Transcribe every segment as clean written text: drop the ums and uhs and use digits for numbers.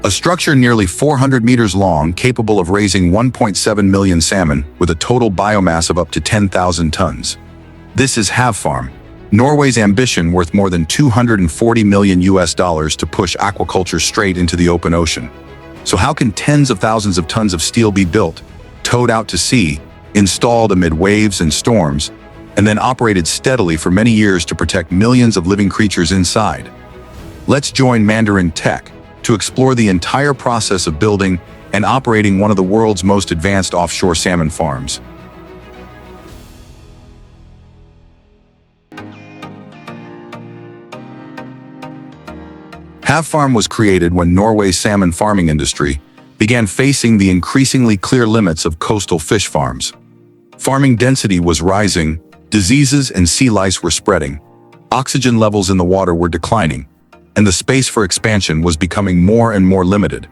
A structure nearly 400 meters long, capable of raising 1.7 million salmon with a total biomass of up to 10,000 tons. This is Havfarm, Norway's ambition worth more than $240 million to push aquaculture straight into the open ocean. So how can tens of thousands of tons of steel be built, towed out to sea, installed amid waves and storms, and then operated steadily for many years to protect millions of living creatures inside? Let's join Mandarin Tech to explore the entire process of building and operating one of the world's most advanced offshore salmon farms. Havfarm was created when Norway's salmon farming industry began facing the increasingly clear limits of coastal fish farms. Farming density was rising, diseases and sea lice were spreading, oxygen levels in the water were declining, and the space for expansion was becoming more and more limited.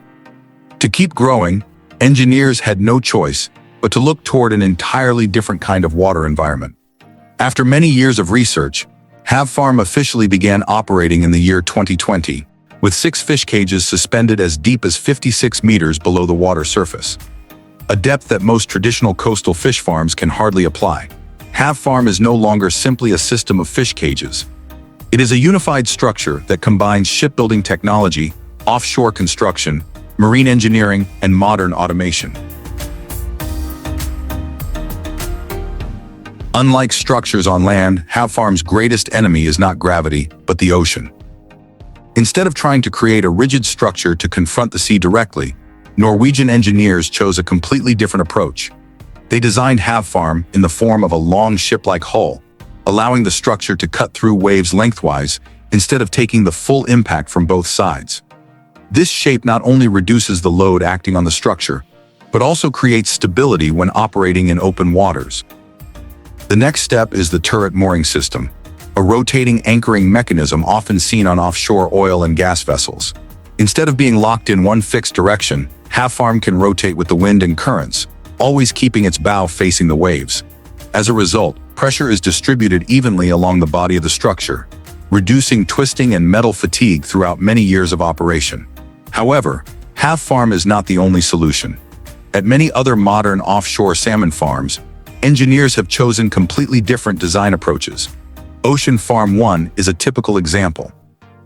To keep growing, engineers had no choice but to look toward an entirely different kind of water environment. After many years of research, Havfarm officially began operating in the year 2020, with 6 fish cages suspended as deep as 56 meters below the water surface, a depth that most traditional coastal fish farms can hardly apply. Havfarm is no longer simply a system of fish cages. It is a unified structure that combines shipbuilding technology, offshore construction, marine engineering, and modern automation. Unlike structures on land, Havfarm's greatest enemy is not gravity, but the ocean. Instead of trying to create a rigid structure to confront the sea directly, Norwegian engineers chose a completely different approach. They designed Havfarm in the form of a long ship-like hull, allowing the structure to cut through waves lengthwise instead of taking the full impact from both sides. This shape not only reduces the load acting on the structure, but also creates stability when operating in open waters. The next step is the turret mooring system, a rotating anchoring mechanism often seen on offshore oil and gas vessels. Instead of being locked in one fixed direction, Havfarm can rotate with the wind and currents, always keeping its bow facing the waves. As a result, pressure is distributed evenly along the body of the structure, reducing twisting and metal fatigue throughout many years of operation. However, Havfarm is not the only solution. At many other modern offshore salmon farms, engineers have chosen completely different design approaches. Ocean Farm 1 is a typical example.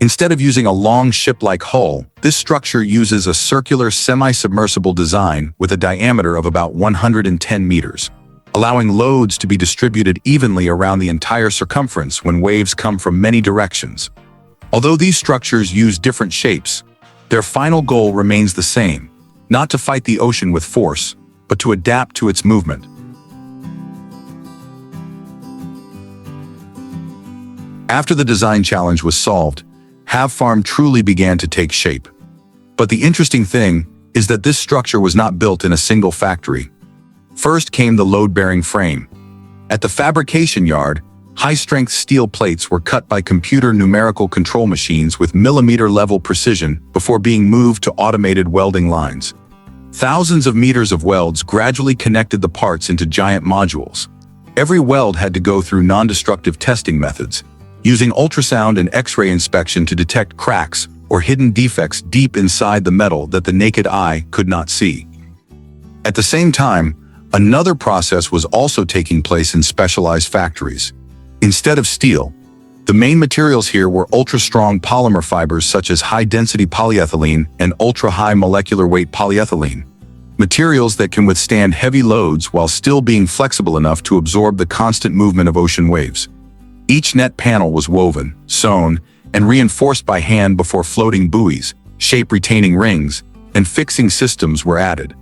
Instead of using a long ship-like hull, this structure uses a circular semi-submersible design with a diameter of about 110 meters, allowing loads to be distributed evenly around the entire circumference when waves come from many directions. Although these structures use different shapes, their final goal remains the same: not to fight the ocean with force, but to adapt to its movement. After the design challenge was solved, Havfarm truly began to take shape. But the interesting thing is that this structure was not built in a single factory. First came the load-bearing frame. At the fabrication yard, high-strength steel plates were cut by computer numerical control machines with millimeter-level precision before being moved to automated welding lines. Thousands of meters of welds gradually connected the parts into giant modules. Every weld had to go through non-destructive testing methods, using ultrasound and X-ray inspection to detect cracks or hidden defects deep inside the metal that the naked eye could not see. At the same time, another process was also taking place in specialized factories. Instead of steel, the main materials here were ultra-strong polymer fibers such as high-density polyethylene and ultra-high molecular weight polyethylene, materials that can withstand heavy loads while still being flexible enough to absorb the constant movement of ocean waves. Each net panel was woven, sewn, and reinforced by hand before floating buoys, shape-retaining rings, and fixing systems were added.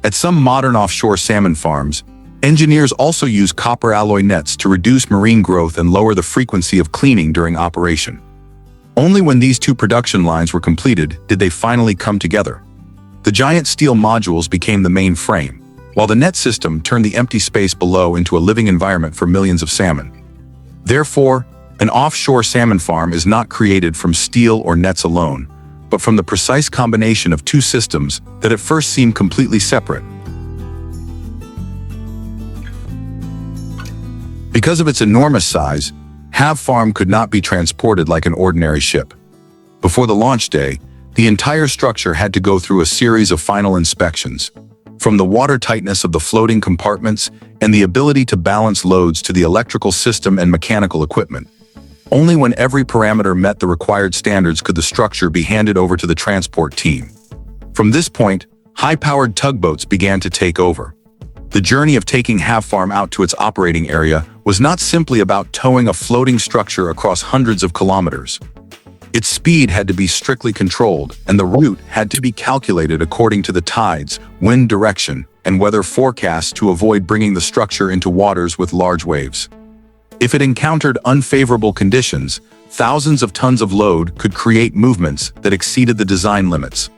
At some modern offshore salmon farms, engineers also use copper alloy nets to reduce marine growth and lower the frequency of cleaning during operation. Only when these two production lines were completed did they finally come together. The giant steel modules became the main frame, while the net system turned the empty space below into a living environment for millions of salmon. Therefore, an offshore salmon farm is not created from steel or nets alone, but from the precise combination of two systems that at first seem completely separate. Because of its enormous size, Havfarm could not be transported like an ordinary ship. Before the launch day, The entire structure had to go through a series of final inspections, from the water tightness of the floating compartments and the ability to balance loads to the electrical system and mechanical equipment. Only when every parameter met the required standards could the structure be handed over to the transport team. From this point, high-powered tugboats began to take over. The journey of taking Havfarm out to its operating area was not simply about towing a floating structure across hundreds of kilometers. Its speed had to be strictly controlled, and the route had to be calculated according to the tides, wind direction, and weather forecasts to avoid bringing the structure into waters with large waves. If it encountered unfavorable conditions, thousands of tons of load could create movements that exceeded the design limits.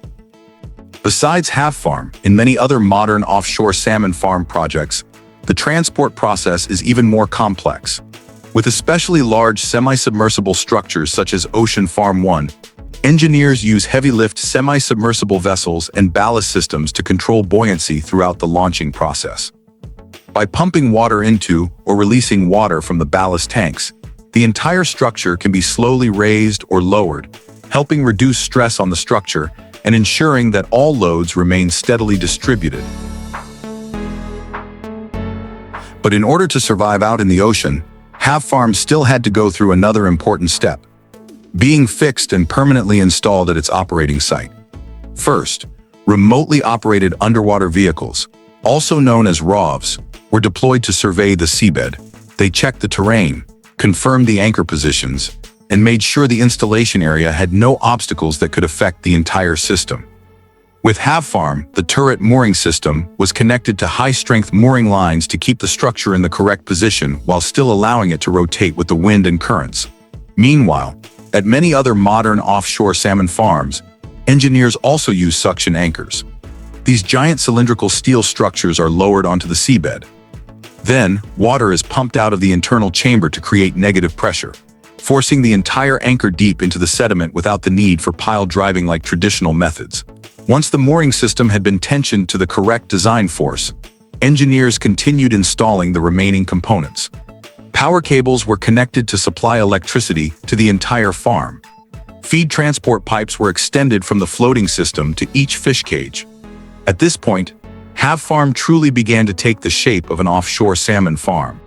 Besides Havfarm, in many other modern offshore salmon farm projects, the transport process is even more complex. With especially large semi-submersible structures such as Ocean Farm 1, engineers use heavy-lift semi-submersible vessels and ballast systems to control buoyancy throughout the launching process. By pumping water into or releasing water from the ballast tanks, the entire structure can be slowly raised or lowered, helping reduce stress on the structure and ensuring that all loads remain steadily distributed. But in order to survive out in the ocean, Havfarm still had to go through another important step: being fixed and permanently installed at its operating site. First, remotely operated underwater vehicles, also known as ROVs, were deployed to survey the seabed. They checked the terrain, confirmed the anchor positions, and made sure the installation area had no obstacles that could affect the entire system. With Havfarm, the turret mooring system was connected to high-strength mooring lines to keep the structure in the correct position while still allowing it to rotate with the wind and currents. Meanwhile, at many other modern offshore salmon farms, engineers also use suction anchors. These giant cylindrical steel structures are lowered onto the seabed. Then, water is pumped out of the internal chamber to create negative pressure, forcing the entire anchor deep into the sediment without the need for pile driving like traditional methods. Once the mooring system had been tensioned to the correct design force, engineers continued installing the remaining components. Power cables were connected to supply electricity to the entire farm. Feed transport pipes were extended from the floating system to each fish cage. At this point, Havfarm truly began to take the shape of an offshore salmon farm.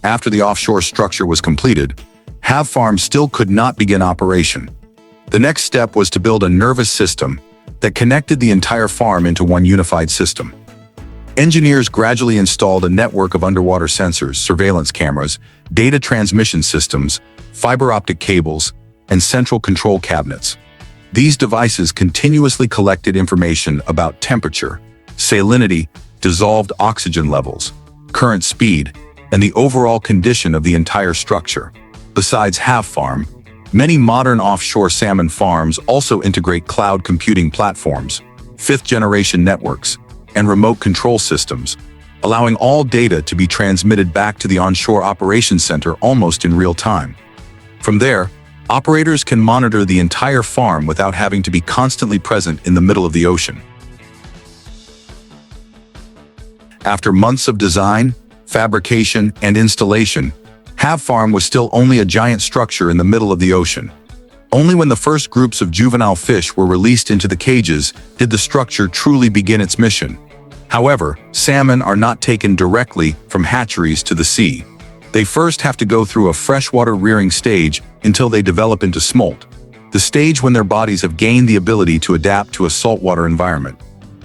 After the offshore structure was completed, Havfarm still could not begin operation. The next step was to build a nervous system that connected the entire farm into one unified system. Engineers gradually installed a network of underwater sensors, surveillance cameras, data transmission systems, fiber optic cables, and central control cabinets. These devices continuously collected information about temperature, salinity, dissolved oxygen levels, current speed, and the overall condition of the entire structure. Besides Havfarm, many modern offshore salmon farms also integrate cloud computing platforms, fifth-generation networks, and remote control systems, allowing all data to be transmitted back to the onshore operations center almost in real time. From there, operators can monitor the entire farm without having to be constantly present in the middle of the ocean. After months of design, fabrication, and installation, Havfarm was still only a giant structure in the middle of the ocean. Only when the first groups of juvenile fish were released into the cages did the structure truly begin its mission. However, salmon are not taken directly from hatcheries to the sea. They first have to go through a freshwater rearing stage until they develop into smolt, the stage when their bodies have gained the ability to adapt to a saltwater environment.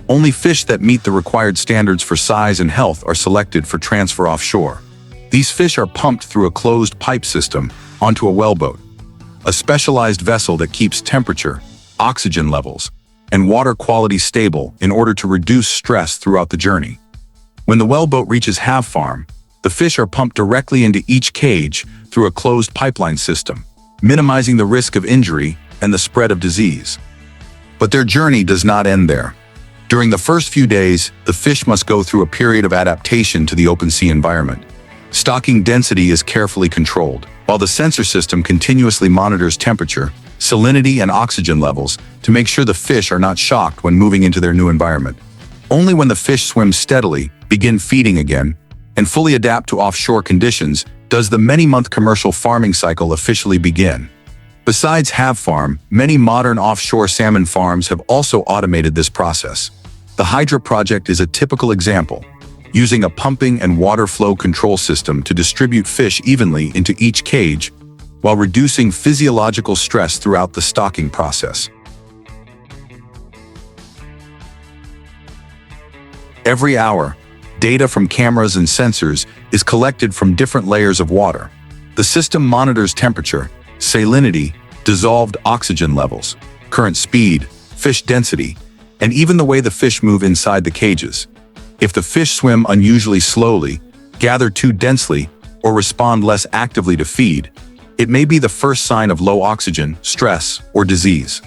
Only fish that meet the required standards for size and health are selected for transfer offshore. These fish are pumped through a closed pipe system onto a wellboat, a specialized vessel that keeps temperature, oxygen levels, and water quality stable in order to reduce stress throughout the journey. When the wellboat reaches Havfarm, the fish are pumped directly into each cage through a closed pipeline system, minimizing the risk of injury and the spread of disease. But their journey does not end there. During the first few days, the fish must go through a period of adaptation to the open sea environment. Stocking density is carefully controlled, while the sensor system continuously monitors temperature, salinity, and oxygen levels to make sure the fish are not shocked when moving into their new environment. Only when the fish swim steadily, begin feeding again, and fully adapt to offshore conditions does the many-month commercial farming cycle officially begin. Besides Havfarm, many modern offshore salmon farms have also automated this process. The Hydra project is a typical example, using a pumping and water flow control system to distribute fish evenly into each cage while reducing physiological stress throughout the stocking process. Every hour, data from cameras and sensors is collected from different layers of water. The system monitors temperature, salinity, dissolved oxygen levels, current speed, fish density, and even the way the fish move inside the cages. If the fish swim unusually slowly, gather too densely, or respond less actively to feed, it may be the first sign of low oxygen, stress, or disease.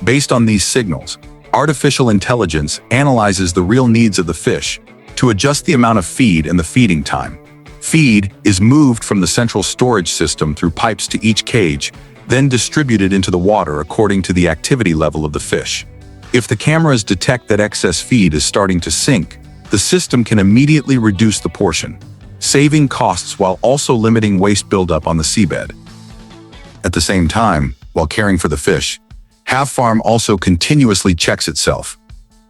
Based on these signals, artificial intelligence analyzes the real needs of the fish to adjust the amount of feed and the feeding time. Feed is moved from the central storage system through pipes to each cage, then distributed into the water according to the activity level of the fish. If the cameras detect that excess feed is starting to sink, the system can immediately reduce the portion, saving costs while also limiting waste buildup on the seabed. At the same time, while caring for the fish, Havfarm also continuously checks itself.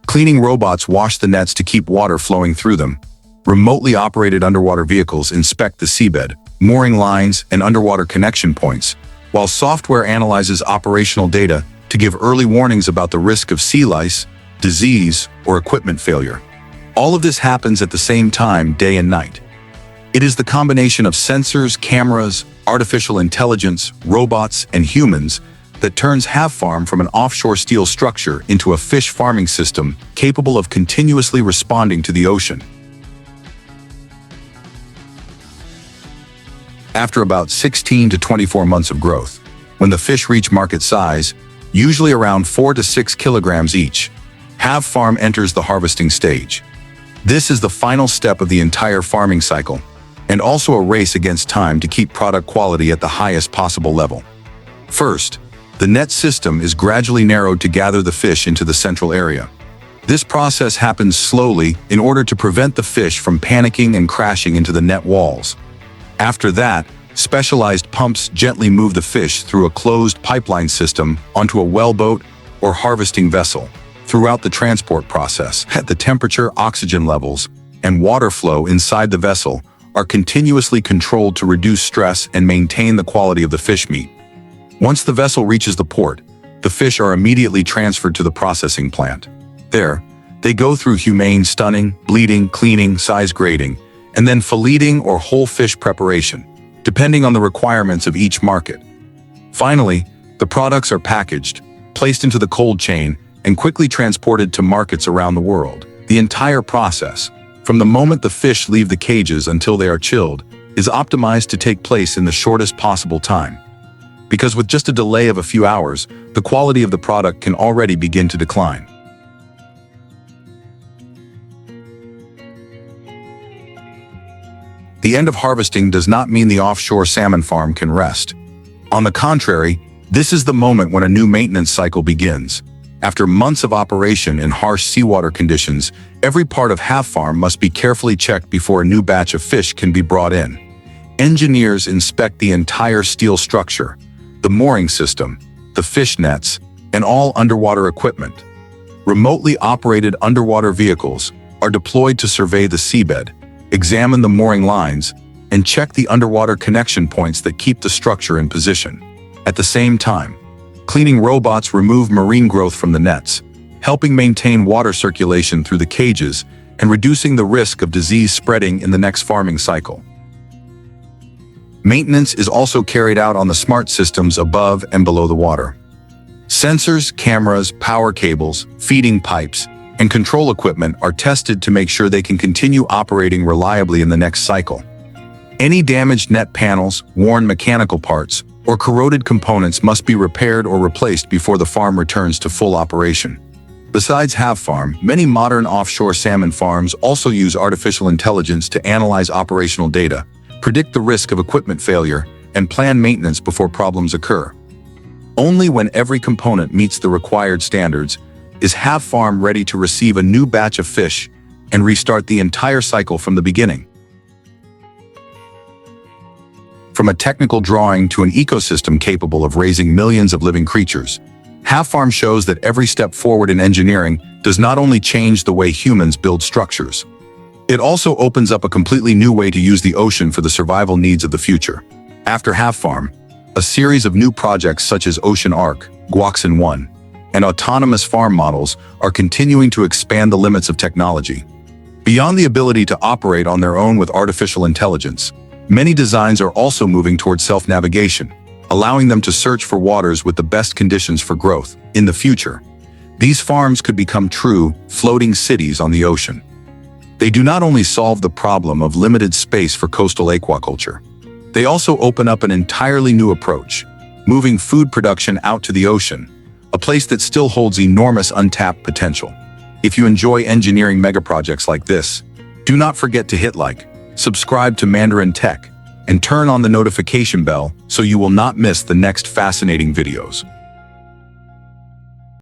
Cleaning robots wash the nets to keep water flowing through them. Remotely operated underwater vehicles inspect the seabed, mooring lines, and underwater connection points, while software analyzes operational data to give early warnings about the risk of sea lice, disease, or equipment failure. All of this happens at the same time, day and night. It is the combination of sensors, cameras, artificial intelligence, robots, and humans that turns Havfarm from an offshore steel structure into a fish farming system capable of continuously responding to the ocean. After about 16 to 24 months of growth, when the fish reach market size, usually around 4 to 6 kilograms each, Havfarm enters the harvesting stage. This is the final step of the entire farming cycle, and also a race against time to keep product quality at the highest possible level. First, the net system is gradually narrowed to gather the fish into the central area. This process happens slowly in order to prevent the fish from panicking and crashing into the net walls. After that, specialized pumps gently move the fish through a closed pipeline system onto a wellboat or harvesting vessel. Throughout the transport process, the temperature, oxygen levels, and water flow inside the vessel are continuously controlled to reduce stress and maintain the quality of the fish meat. Once the vessel reaches the port, the fish are immediately transferred to the processing plant. There, they go through humane stunning, bleeding, cleaning, size grading, and then filleting or whole fish preparation, depending on the requirements of each market. Finally, the products are packaged, placed into the cold chain, and quickly transported to markets around the world. The entire process, from the moment the fish leave the cages until they are chilled, is optimized to take place in the shortest possible time. Because with just a delay of a few hours, the quality of the product can already begin to decline. The end of harvesting does not mean the offshore salmon farm can rest. On the contrary, this is the moment when a new maintenance cycle begins. After months of operation in harsh seawater conditions, every part of Havfarm must be carefully checked before a new batch of fish can be brought in. Engineers inspect the entire steel structure, the mooring system, the fish nets, and all underwater equipment. Remotely operated underwater vehicles are deployed to survey the seabed, examine the mooring lines, and check the underwater connection points that keep the structure in position. At the same time, cleaning robots remove marine growth from the nets, helping maintain water circulation through the cages and reducing the risk of disease spreading in the next farming cycle. Maintenance is also carried out on the smart systems above and below the water. Sensors, cameras, power cables, feeding pipes, and control equipment are tested to make sure they can continue operating reliably in the next cycle. Any damaged net panels, worn mechanical parts, or corroded components must be repaired or replaced before the farm returns to full operation. Besides Havfarm, many modern offshore salmon farms also use artificial intelligence to analyze operational data, predict the risk of equipment failure, and plan maintenance before problems occur. Only when every component meets the required standards is Havfarm ready to receive a new batch of fish and restart the entire cycle from the beginning. from a technical drawing to an ecosystem capable of raising millions of living creatures. Havfarm shows that every step forward in engineering does not only change the way humans build structures, it also opens up a completely new way to use the ocean for the survival needs of the future. After Havfarm, a series of new projects such as Ocean Ark, Guoxin 1, and autonomous farm models are continuing to expand the limits of technology. Beyond the ability to operate on their own with artificial intelligence, many designs are also moving towards self-navigation, allowing them to search for waters with the best conditions for growth. In the future, these farms could become true, floating cities on the ocean. They do not only solve the problem of limited space for coastal aquaculture, they also open up an entirely new approach, moving food production out to the ocean, a place that still holds enormous untapped potential. If you enjoy engineering megaprojects like this, do not forget to hit like, subscribe to Mandarin Tech, and turn on the notification bell so you will not miss the next fascinating videos.